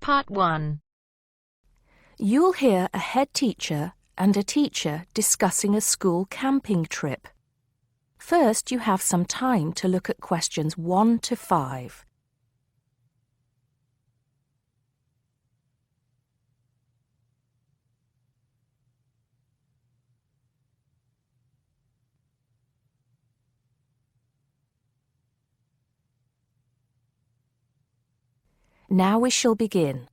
Part 1. You'll hear a head teacher and a teacher discussing a school camping trip. First, you have some time to look at questions 1 to 5. Now we shall begin.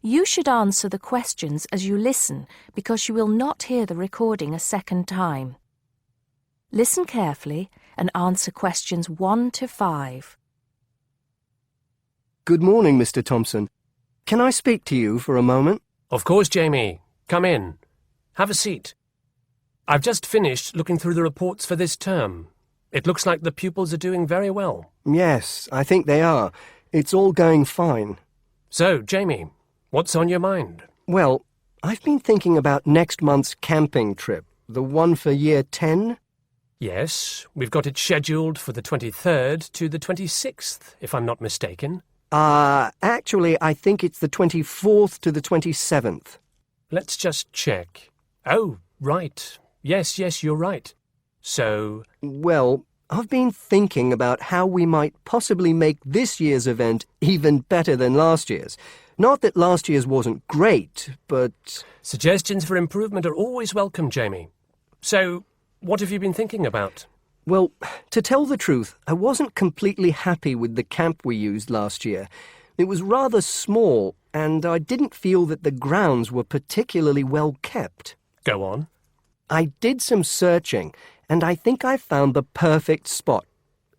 You should answer the questions as you listen because you will not hear the recording a second time. Listen carefully and answer questions 1 to 5. Good morning, Mr. Thompson. Can I speak to you for a moment? Of course, Jamie. Come in. Have a seat. I've just finished looking through the reports for this term. It looks like the pupils are doing very well. Yes, I think they are. It's all going fine. So, Jamie, what's on your mind? Well, I've been thinking about next month's camping trip, the one for Year 10. Yes, we've got it scheduled for the 23rd to the 26th, if I'm not mistaken. Actually, I think it's the 24th to the 27th. Let's just check. Oh, right. Yes, you're right. So... Well, I've been thinking about how we might possibly make this year's event even better than last year's. Not that last year's wasn't great, but... Suggestions for improvement are always welcome, Jamie. So, what have you been thinking about? Well, to tell the truth, I wasn't completely happy with the camp we used last year. It was rather small, and I didn't feel that the grounds were particularly well kept. Go on. I did some searching, and I think I found the perfect spot.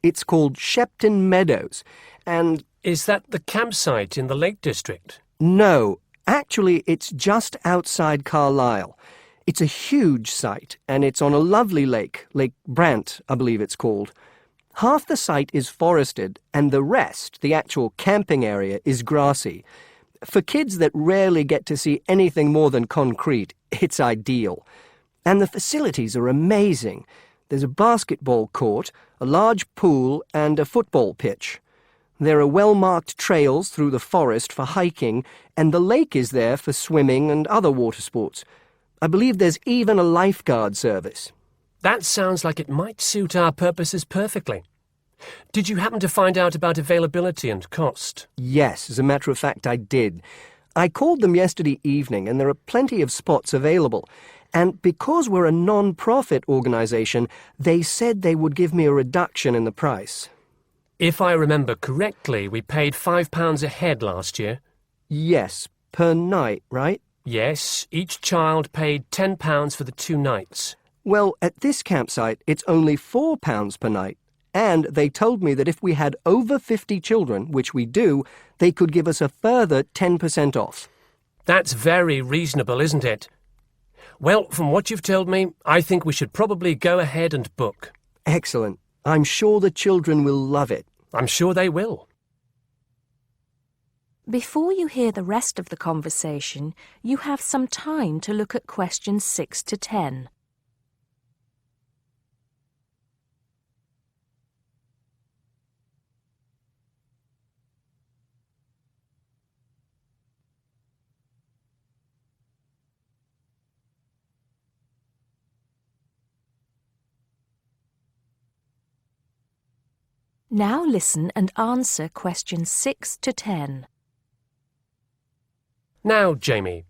It's called Shepton Meadows, and... Is that the campsite in the Lake District? No, actually it's just outside Carlisle. It's a huge site, and it's on a lovely lake, Lake Brant, I believe it's called. Half the site is forested, and the rest, the actual camping area, is grassy. For kids that rarely get to see anything more than concrete, it's ideal. And the facilities are amazing. There's a basketball court, a large pool, and a football pitch. There are well-marked trails through the forest for hiking, and the lake is there for swimming and other water sports. I believe there's even a lifeguard service. That sounds like it might suit our purposes perfectly. Did you happen to find out about availability and cost? Yes, as a matter of fact, I did. I called them yesterday evening, and there are plenty of spots available. And because we're a non-profit organisation, they said they would give me a reduction in the price. If I remember correctly, we paid £5 a head last year. Yes, per night, right? Yes, each child paid £10 for the 2 nights. Well, at this campsite, it's only £4 per night. And they told me that if we had over 50 children, which we do, they could give us a further 10% off. That's very reasonable, isn't it? Well, from what you've told me, I think we should probably go ahead and book. Excellent. I'm sure the children will love it. I'm sure they will. Before you hear the rest of the conversation, you have some time to look at questions 6 to 10. Now listen and answer questions 6 to 10. Now, Jamie,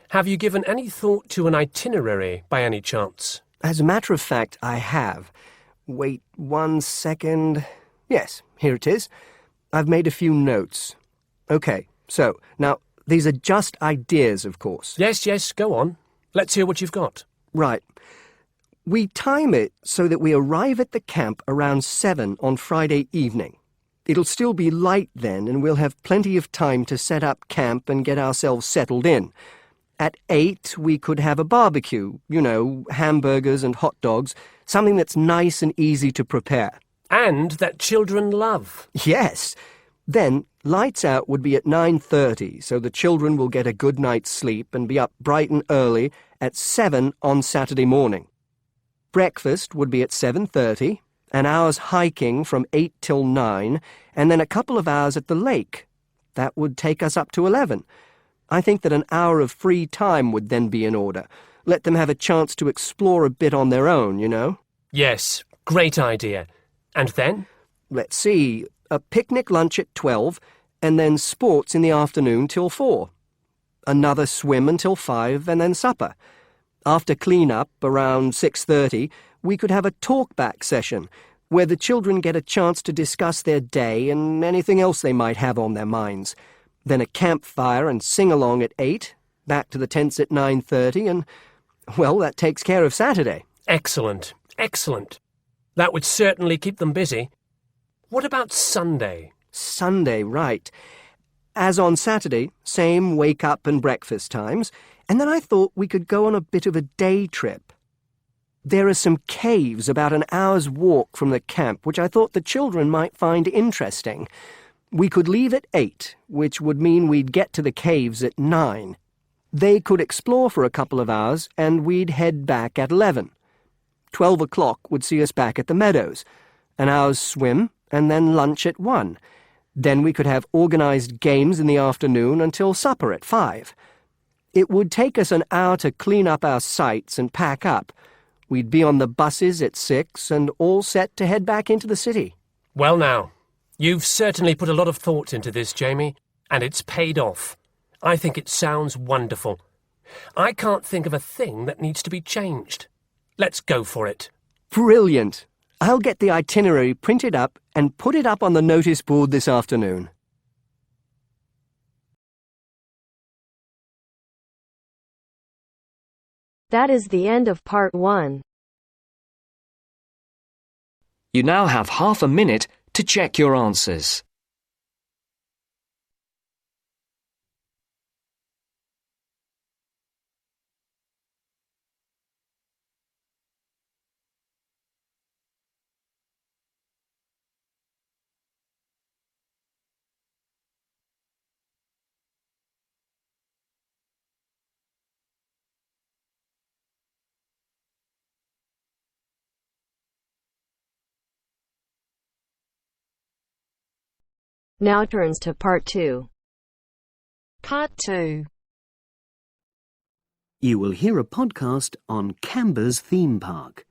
have you given any thought to an itinerary by any chance? As a matter of fact, I have. Wait 1 second. Yes, here it is. I've made a few notes. Okay, so, now, these are just ideas, of course. Yes, go on. Let's hear what you've got. Right. We time it so that we arrive at the camp around 7 on Friday evening. It'll still be light then, and we'll have plenty of time to set up camp and get ourselves settled in. At 8, we could have a barbecue, hamburgers and hot dogs, something that's nice and easy to prepare. And that children love. Yes. Then, lights out would be at 9:30, so the children will get a good night's sleep and be up bright and early at 7 on Saturday morning. Breakfast would be at 7:30, an hour's hiking from 8 till 9, and then a couple of hours at the lake. That would take us up to 11. I think that an hour of free time would then be in order. Let them have a chance to explore a bit on their own, you know? Yes, great idea. And then? Let's see, a picnic lunch at 12, and then sports in the afternoon till 4. Another swim until 5, and then supper. After clean-up, around 6:30, we could have a talk-back session, where the children get a chance to discuss their day and anything else they might have on their minds. Then a campfire and sing-along at 8, back to the tents at 9:30, and, well, that takes care of Saturday. Excellent, excellent. That would certainly keep them busy. What about Sunday? Sunday, right. As on Saturday, same wake-up and breakfast times, and then I thought we could go on a bit of a day trip. There are some caves about an hour's walk from the camp, which I thought the children might find interesting. We could leave at 8, which would mean we'd get to the caves at 9. They could explore for a couple of hours, and we'd head back at 11. 12 o'clock would see us back at the meadows. An hour's swim, and then lunch at 1. Then we could have organised games in the afternoon until supper at 5. It would take us an hour to clean up our sites and pack up. We'd be on the buses at 6 and all set to head back into the city. Well now, you've certainly put a lot of thought into this, Jamie, and it's paid off. I think it sounds wonderful. I can't think of a thing that needs to be changed. Let's go for it. Brilliant! I'll get the itinerary printed up and put it up on the notice board this afternoon. That is the end of part 1. You now have half a minute to check your answers. Now turns to part 2. Part 2. You will hear a podcast on Canberra's theme park.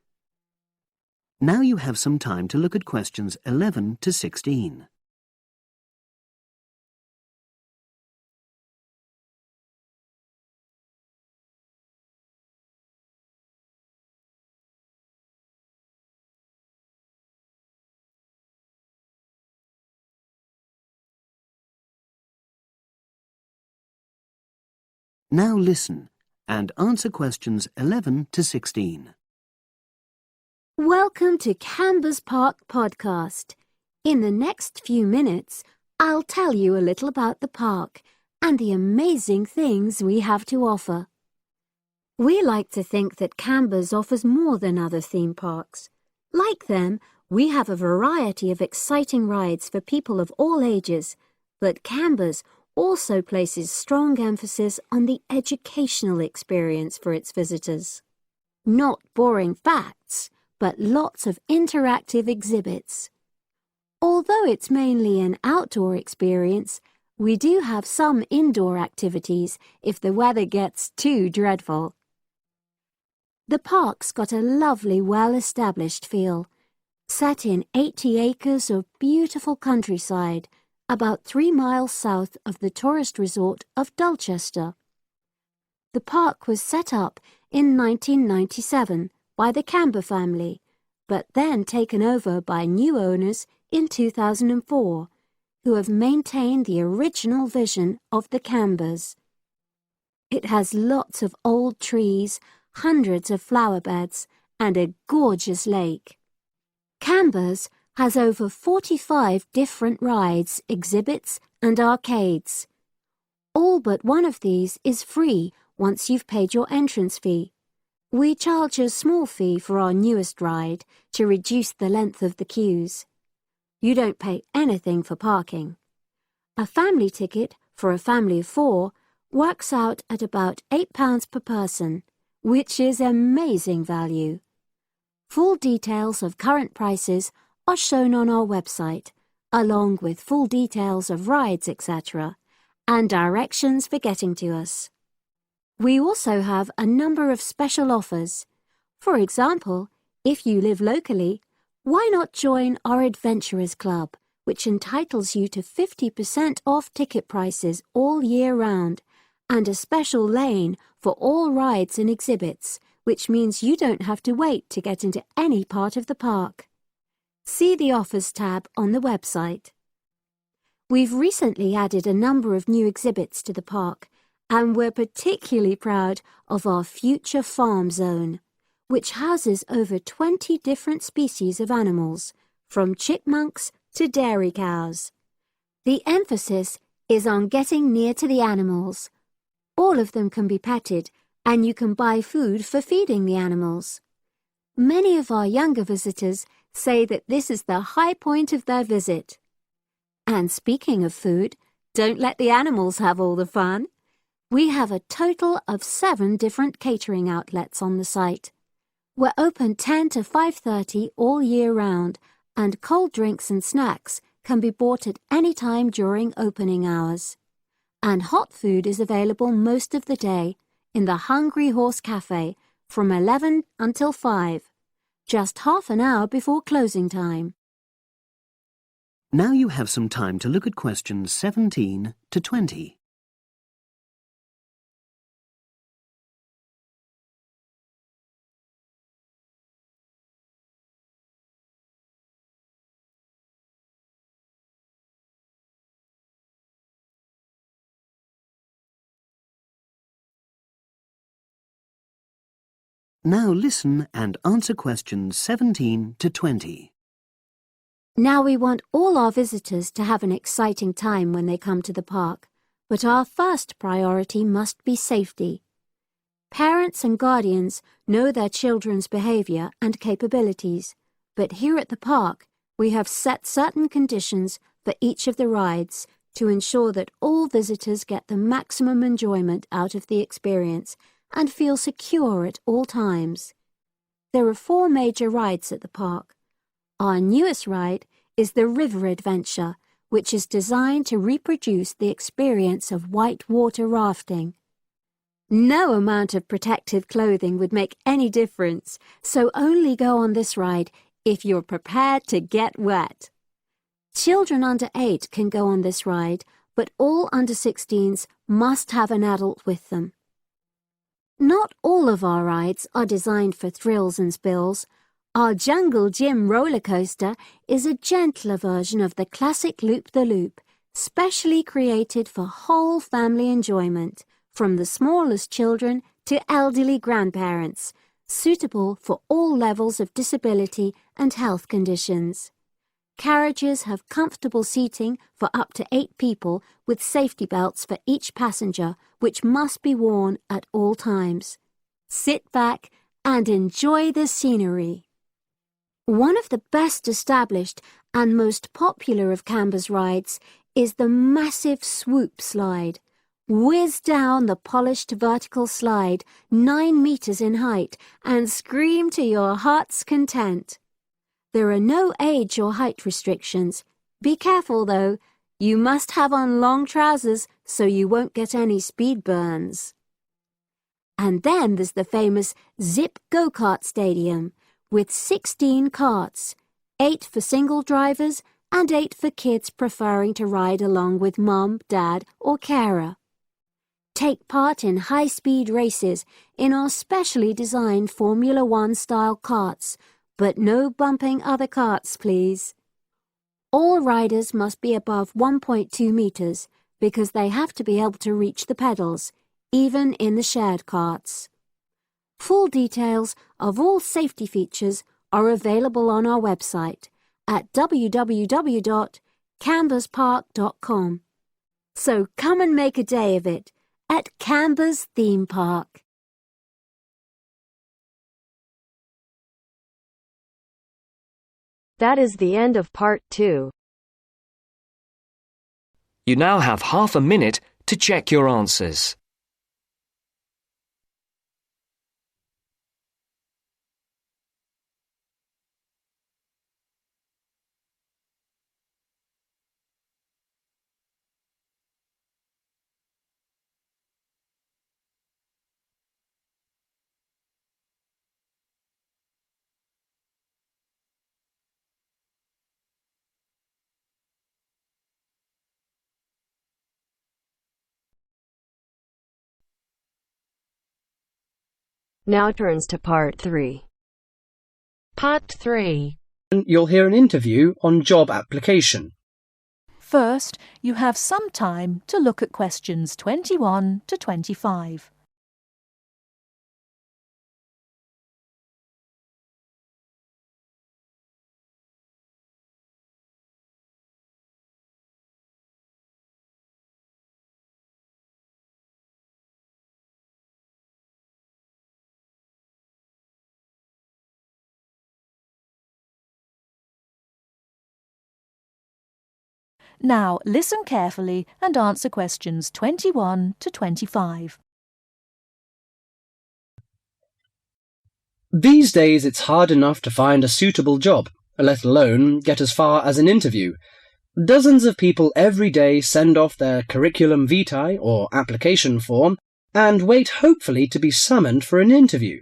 Now you have some time to look at questions 11 to 16. Now listen and answer questions 11 to 16. Welcome to Canberra's Park podcast. In the next few minutes, I'll tell you a little about the park and the amazing things we have to offer. We like to think that Canberra's offers more than other theme parks. Like them, we have a variety of exciting rides for people of all ages, but Canberra's also places strong emphasis on the educational experience for its visitors. Not boring facts, but lots of interactive exhibits. Although it's mainly an outdoor experience, we do have some indoor activities if the weather gets too dreadful. The park's got a lovely, well-established feel, set in 80 acres of beautiful countryside, about 3 miles south of the tourist resort of Dulchester. The park was set up in 1997 by the Canberra family, but then taken over by new owners in 2004, who have maintained the original vision of the Canberras. It has lots of old trees, hundreds of flower beds, and a gorgeous lake. Canberra's has over 45 different rides, exhibits, and arcades. All but one of these is free once you've paid your entrance fee. We charge a small fee for our newest ride to reduce the length of the queues. You don't pay anything for parking. A family ticket for a family of 4 works out at about £8 per person, which is amazing value. Full details of current prices are shown on our website, along with full details of rides, etc., and directions for getting to us. We also have a number of special offers. For example, if you live locally, why not join our Adventurers Club, which entitles you to 50% off ticket prices all year round, and a special lane for all rides and exhibits, which means you don't have to wait to get into any part of the park. See the Offers tab on the website. We've recently added a number of new exhibits to the park, and we're particularly proud of our Future Farm Zone, which houses over 20 different species of animals, from chipmunks to dairy cows. The emphasis is on getting near to the animals. All of them can be petted, and you can buy food for feeding the animals. Many of our younger visitors say that this is the high point of their visit. And speaking of food, don't let the animals have all the fun. We have a total of 7 different catering outlets on the site. We're open 10 to 5:30 all year round, and cold drinks and snacks can be bought at any time during opening hours. And hot food is available most of the day in the Hungry Horse Cafe from 11 until 5, just half an hour before closing time. Now you have some time to look at questions 17 to 20. Now listen and answer questions 17 to 20. Now we want all our visitors to have an exciting time when they come to the park, but our first priority must be safety. Parents and guardians know their children's behavior and capabilities, but here at the park we have set certain conditions for each of the rides to ensure that all visitors get the maximum enjoyment out of the experience and feel secure at all times. There are 4 major rides at the park. Our newest ride is the River Adventure, which is designed to reproduce the experience of whitewater rafting. No amount of protective clothing would make any difference, so only go on this ride if you're prepared to get wet. Children under 8 can go on this ride, but all under 16s must have an adult with them. Not all of our rides are designed for thrills and spills. Our Jungle Gym roller coaster is a gentler version of the classic Loop-the-Loop, specially created for whole family enjoyment, from the smallest children to elderly grandparents, suitable for all levels of disability and health conditions. Carriages have comfortable seating for up to 8 people with safety belts for each passenger, which must be worn at all times. Sit back and enjoy the scenery. One of the best established and most popular of Canberra's rides is the massive swoop slide. Whiz down the polished vertical slide 9 meters in height and scream to your heart's content. There are no age or height restrictions. Be careful though, you must have on long trousers so you won't get any speed burns. And then there's the famous Zip Go-Kart Stadium with 16 karts, 8 for single drivers and 8 for kids preferring to ride along with mum, dad or carer. Take part in high-speed races in our specially designed Formula 1 style karts, but no bumping other karts, please. All riders must be above 1.2 meters because they have to be able to reach the pedals, even in the shared karts. Full details of all safety features are available on our website at www.camberspark.com. So come and make a day of it at Canberra's Theme Park. That is the end of part 2. You now have half a minute to check your answers. Now turns to part 3. Part 3. You'll hear an interview on job application. First, you have some time to look at questions 21 to 25. Now, listen carefully and answer questions 21 to 25. These days it's hard enough to find a suitable job, let alone get as far as an interview. Dozens of people every day send off their curriculum vitae or application form and wait hopefully to be summoned for an interview.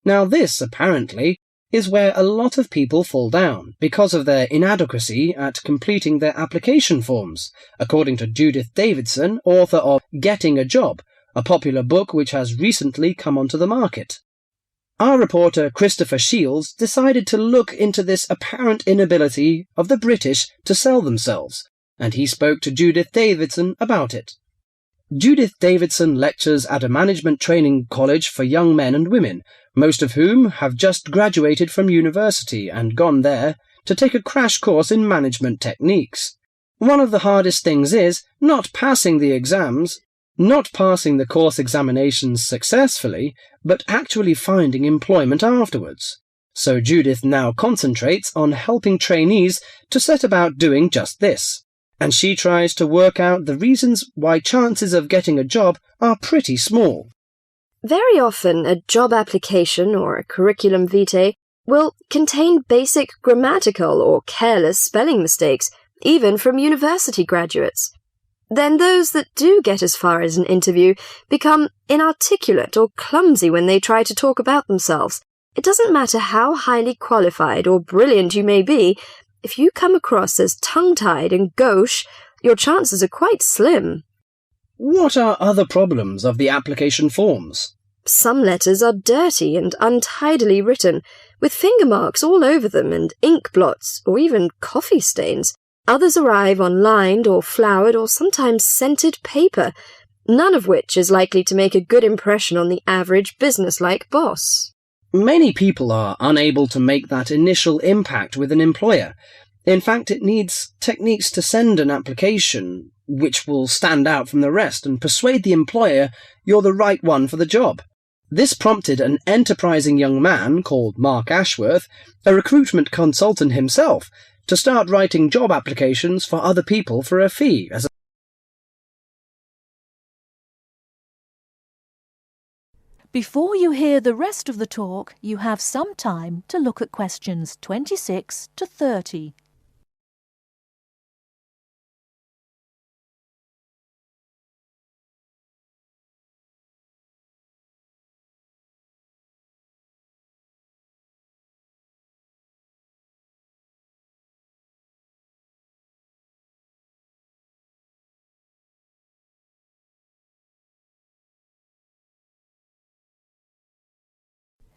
Now this, apparently, is where a lot of people fall down because of their inadequacy at completing their application forms, according to Judith Davidson, author of Getting a Job, a popular book which has recently come onto the market. Our reporter Christopher Shields decided to look into this apparent inability of the British to sell themselves, and he spoke to Judith Davidson about it. Judith Davidson lectures at a management training college for young men and women, most of whom have just graduated from university and gone there to take a crash course in management techniques. One of the hardest things is not passing the exams, not passing the course examinations successfully, but actually finding employment afterwards. So Judith now concentrates on helping trainees to set about doing just this, and she tries to work out the reasons why chances of getting a job are pretty small. Very often, a job application or a curriculum vitae will contain basic grammatical or careless spelling mistakes, even from university graduates. Then those that do get as far as an interview become inarticulate or clumsy when they try to talk about themselves. It doesn't matter how highly qualified or brilliant you may be, if you come across as tongue-tied and gauche, your chances are quite slim. What are other problems of the application forms? Some letters are dirty and untidily written, with finger marks all over them and ink blots or even coffee stains. Others arrive on lined or flowered or sometimes scented paper, none of which is likely to make a good impression on the average business-like boss. Many people are unable to make that initial impact with an employer. In fact, it needs techniques to send an application which will stand out from the rest and persuade the employer you're the right one for the job. This prompted an enterprising young man called Mark Ashworth, a recruitment consultant himself, to start writing job applications for other people for a fee. Before you hear the rest of the talk, you have some time to look at questions 26 to 30.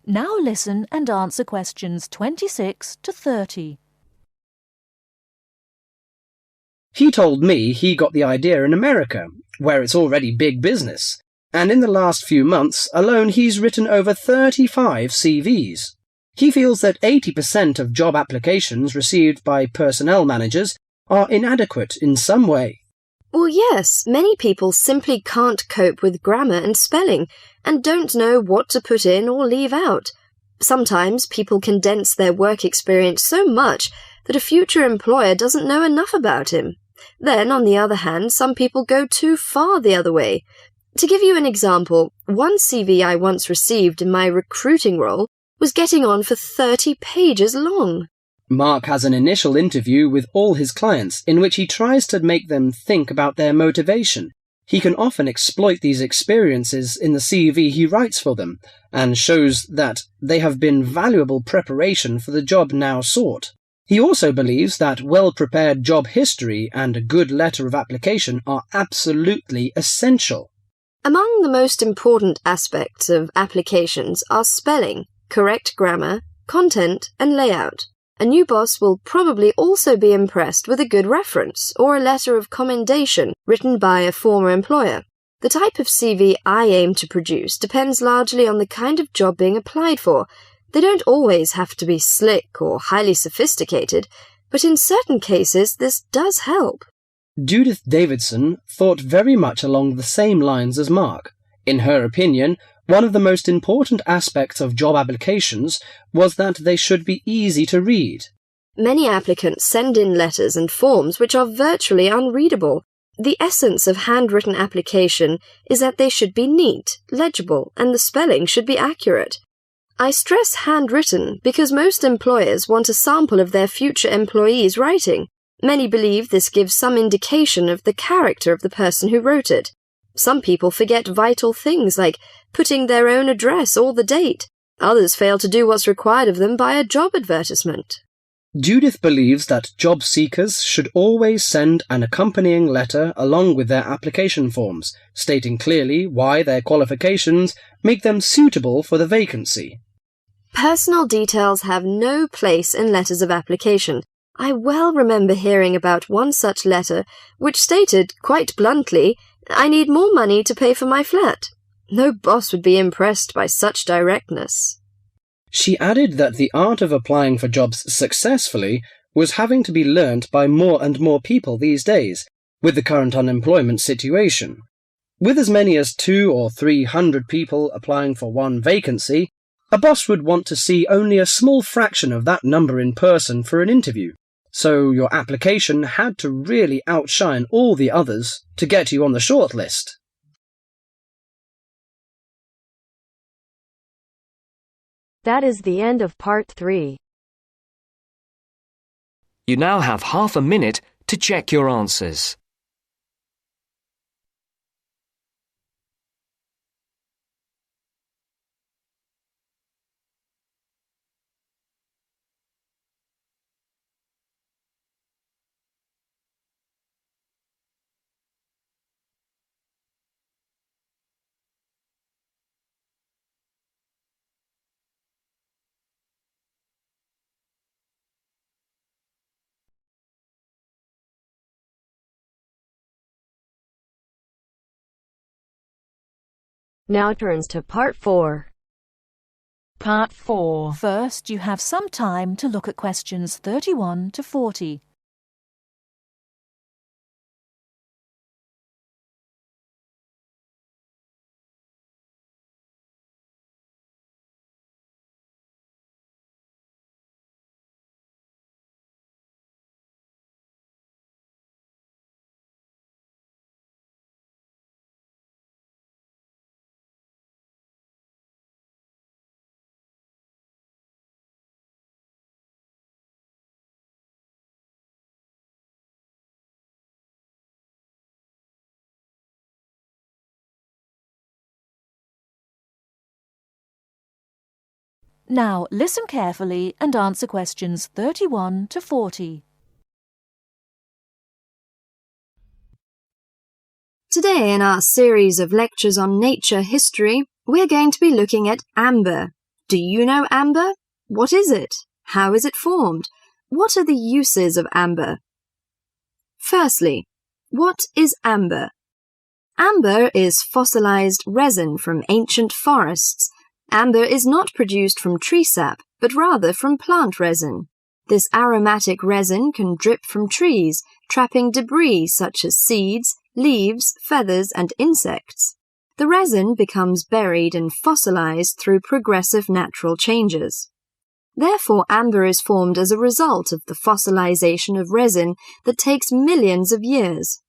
Now listen and answer questions 26 to 30. He told me he got the idea in America, where it's already big business, and in the last few months alone he's written over 35 CVs. He feels that 80% of job applications received by personnel managers are inadequate in some way. Well, yes, many people simply can't cope with grammar and spelling and don't know what to put in or leave out. Sometimes people condense their work experience so much that a future employer doesn't know enough about him. Then, on the other hand, some people go too far the other way. To give you an example, one CV I once received in my recruiting role was getting on for 30 pages long. Mark has an initial interview with all his clients in which he tries to make them think about their motivation. He can often exploit these experiences in the CV he writes for them and shows that they have been valuable preparation for the job now sought. He also believes that well-prepared job history and a good letter of application are absolutely essential. Among the most important aspects of applications are spelling, correct grammar, content, and layout. A new boss will probably also be impressed with a good reference or a letter of commendation written by a former employer. The type of CV I aim to produce depends largely on the kind of job being applied for. They don't always have to be slick or highly sophisticated, but in certain cases this does help. Judith Davidson thought very much along the same lines as Mark. In her opinion, one of the most important aspects of job applications was that they should be easy to read. Many applicants send in letters and forms which are virtually unreadable. The essence of handwritten application is that they should be neat, legible, and the spelling should be accurate. I stress handwritten because most employers want a sample of their future employees' writing. Many believe this gives some indication of the character of the person who wrote it. Some people forget vital things like putting their own address or the date. Others fail to do what's required of them by a job advertisement. Judith believes that job seekers should always send an accompanying letter along with their application forms, stating clearly why their qualifications make them suitable for the vacancy. Personal details have no place in letters of application. I well remember hearing about one such letter which stated, quite bluntly, "I need more money to pay for my flat." No boss would be impressed by such directness. She added that the art of applying for jobs successfully was having to be learnt by more and more people these days, with the current unemployment situation. With as many as 200 or 300 people applying for one vacancy, a boss would want to see only a small fraction of that number in person for an interview. So your application had to really outshine all the others to get you on the shortlist. That is the end of part 3. You now have half a minute to check your answers. Now turns to part 4. Part 4. First, you have some time to look at questions 31 to 40. Now listen carefully and answer questions 31 to 40. Today in our series of lectures on nature history, we're going to be looking at amber. Do you know amber? What is it? How is it formed? What are the uses of amber? Firstly, what is amber? Amber is fossilized resin from ancient forests. Amber is not produced from tree sap, but rather from plant resin. This aromatic resin can drip from trees, trapping debris such as seeds, leaves, feathers, and insects. The resin becomes buried and fossilized through progressive natural changes. Therefore, amber is formed as a result of the fossilization of resin that takes millions of years.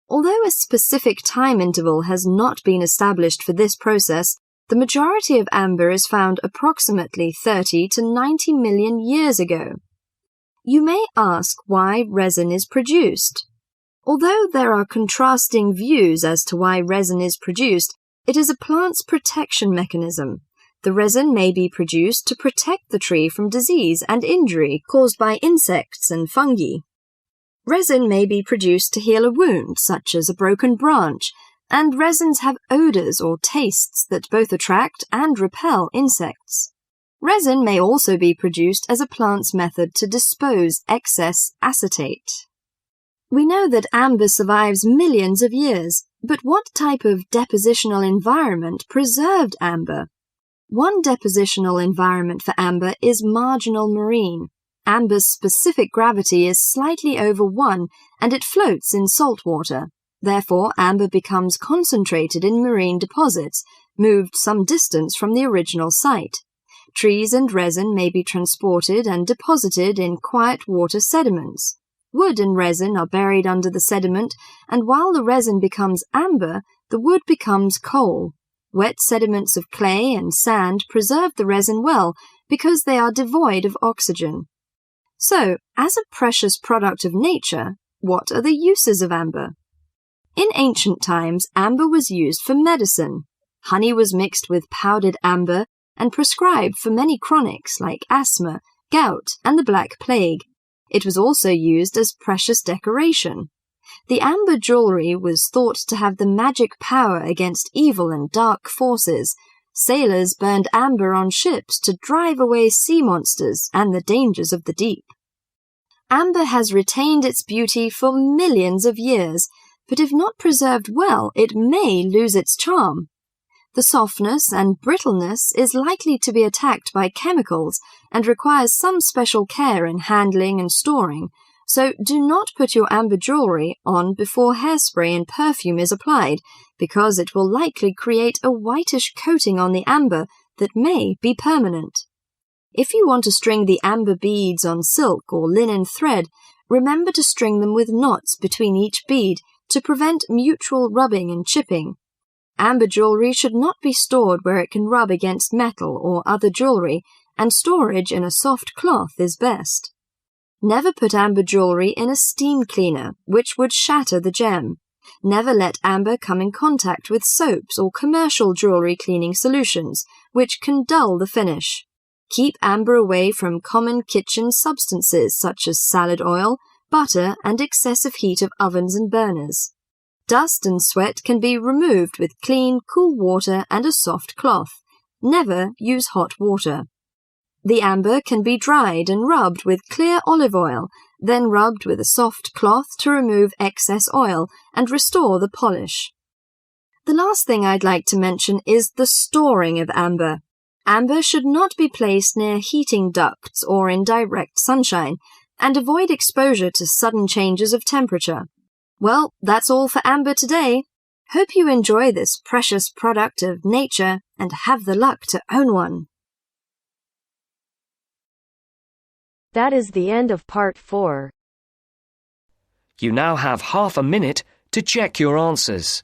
Although a specific time interval has not been established for this process, the majority of amber is found approximately 30 to 90 million years ago. You may ask why resin is produced. Although there are contrasting views as to why resin is produced, it is a plant's protection mechanism. The resin may be produced to protect the tree from disease and injury caused by insects and fungi. Resin may be produced to heal a wound, such as a broken branch, and resins have odors or tastes that both attract and repel insects. Resin may also be produced as a plant's method to dispose excess acetate. We know that amber survives millions of years, but what type of depositional environment preserved amber? One depositional environment for amber is marginal marine. Amber's specific gravity is slightly over 1 and it floats in salt water. Therefore, amber becomes concentrated in marine deposits, moved some distance from the original site. Trees and resin may be transported and deposited in quiet water sediments. Wood and resin are buried under the sediment, and while the resin becomes amber, the wood becomes coal. Wet sediments of clay and sand preserve the resin well because they are devoid of oxygen. So, as a precious product of nature, what are the uses of amber? In ancient times, amber was used for medicine. Honey was mixed with powdered amber and prescribed for many chronics like asthma, gout, and the Black Plague. It was also used as precious decoration. The amber jewelry was thought to have the magic power against evil and dark forces. Sailors burned amber on ships to drive away sea monsters and the dangers of the deep. Amber has retained its beauty for millions of years, but if not preserved well, it may lose its charm. The softness and brittleness is likely to be attacked by chemicals and requires some special care in handling and storing, so do not put your amber jewelry on before hairspray and perfume is applied, because it will likely create a whitish coating on the amber that may be permanent. If you want to string the amber beads on silk or linen thread, remember to string them with knots between each bead to prevent mutual rubbing and chipping. Amber jewelry should not be stored where it can rub against metal or other jewelry, and storage in a soft cloth is best. Never put amber jewelry in a steam cleaner, which would shatter the gem. Never let amber come in contact with soaps or commercial jewelry cleaning solutions, which can dull the finish. Keep amber away from common kitchen substances such as salad oil, butter, and excessive heat of ovens and burners. Dust and sweat can be removed with clean, cool water and a soft cloth. Never use hot water. The amber can be dried and rubbed with clear olive oil, then rubbed with a soft cloth to remove excess oil and restore the polish. The last thing I'd like to mention is the storing of amber. Amber should not be placed near heating ducts or in direct sunshine, and avoid exposure to sudden changes of temperature. Well, that's all for amber today. Hope you enjoy this precious product of nature and have the luck to own one. That is the end of part 4. You now have half a minute to check your answers.